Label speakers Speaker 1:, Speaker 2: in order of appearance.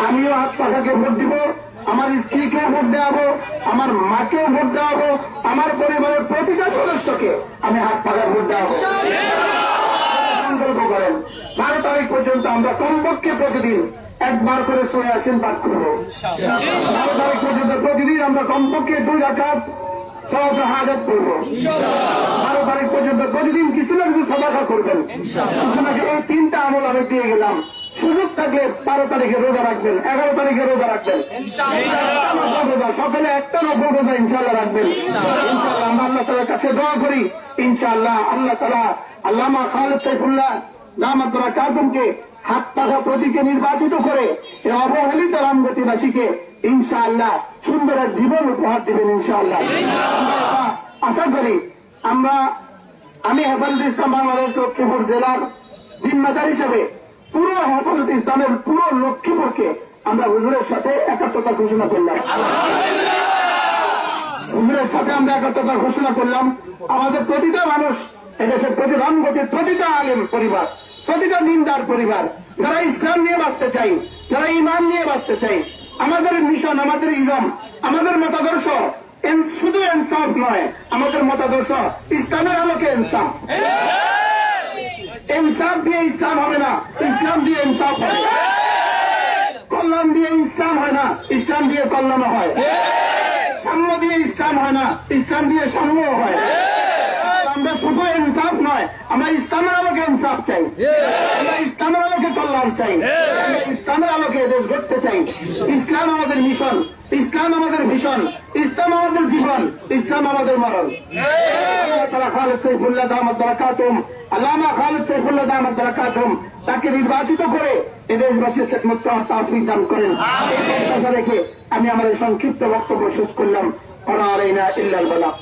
Speaker 1: আমিও হাত পাখাকে ভোট দিব, আমার স্ত্রীকেও ভোট দেওয়াবো, আমার মাকেও ভোট দেওয়াবো, আমার পরিবারের প্রতিটা সদস্যকে আমি হাত পাখা ভোট দেওয়াবো। সংকল্প করেন 12 তারিখ পর্যন্ত আমরা কমপক্ষে প্রতিদিন একবার করে সূরা ইয়াসিন পাঠ করব। 12 তারিখ পর্যন্ত প্রতিদিন আমরা কমপক্ষে 2 রাকাত সালাতুল হাজাত পড়ব। 12 তারিখ পর্যন্ত প্রতিদিন কিছু না কিছু সাদাকা করবেন। আপনাকে এই 3টা আমল আমি দিয়ে গেলাম। সুযোগ থাকলে 12 তারিখে রোজা রাখবেন, 11 তারিখে রোজা রাখবেন, সকালে একটা নফল রোজা ইনশাআল্লাহ রাখবেন। ইনশাআল্লাহ আমরা আল্লাহ তাআলার কাছে দোয়া করি, ইনশাআল্লাহ আল্লাহ তাআলা আল্লামা খালেদ সাইফুল্লাহ দামাত বরকাতুহুকে হাত পাখা প্রতীকে নির্বাচিত করে এই অবহেলিত রামগতিবাসীকে ইনশাআল্লাহ সুন্দর এক জীবন উপহার দিবেন ইনশাআল্লাহ। আশা করি আমি হেফাজতে ইসলাম বাংলাদেশ লক্ষ্মীপুর জেলার জিম্মাদার হিসেবে পুরো হেফাজতে ইসলামের পুরো লক্ষ্মীপুরকে আমরা হুজুরের সাথে একাত্মতা ঘোষণা করলাম। হুজুরের সাথে আমরা একাত্মতা ঘোষণা করলাম। আমাদের প্রতিটা মানুষ এদেশের রামগতির প্রতিটা আলেম পরিবার, প্রতিটা দিনদার পরিবার, যারা ইসলাম নিয়ে বাঁচতে চাই, যারা ইমান নিয়ে বাঁচতে চাই, আমাদের মিশন, আমাদের ইজম, আমাদের মতাদর্শ শুধু ইনসাফ নয়, আমাদের মতাদর্শ ইসলামের আলোকে ইনসাফ। ইনসাফ দিয়ে ইসলাম হবে না, ইসলাম দিয়ে ইনসাফ হবে। কল্যাণ দিয়ে ইসলাম হয় না, ইসলাম দিয়ে কল্যাণ হয়। সাম্য দিয়ে ইসলাম হয় না, ইসলাম দিয়ে সাম্য হয়। আমরা শুধু ইনসাফ নয়, আমরা ইসলামের আলোকে ইনসাফ চাই, আমরা ইসলামের আলোকে কল্যাণ চাই, আমরা ইসলামের আলোকে দেশ গড়তে চাই। ইসলাম আমাদের মিশন, ইসলাম আমাদের ভীষণ, ইসলাম আমাদের জীবন, ইসলাম আমাদের মরণ। খালেদ সাইফুল্লাহ দামাত বরকাতুহুম, আল্লামা খালেদ সাইফুল্লাহ দামাত বরকাতুহুম তাকে নির্বাচিত করে এদেশবাসীর খেদমত করার তৌফিক দান করেন। এই প্রত্যাশা রেখে আমি আমার সংক্ষিপ্ত বক্তব্য শেষ করলাম। ওয়া আলাইনা ইল্লাল বালাগ।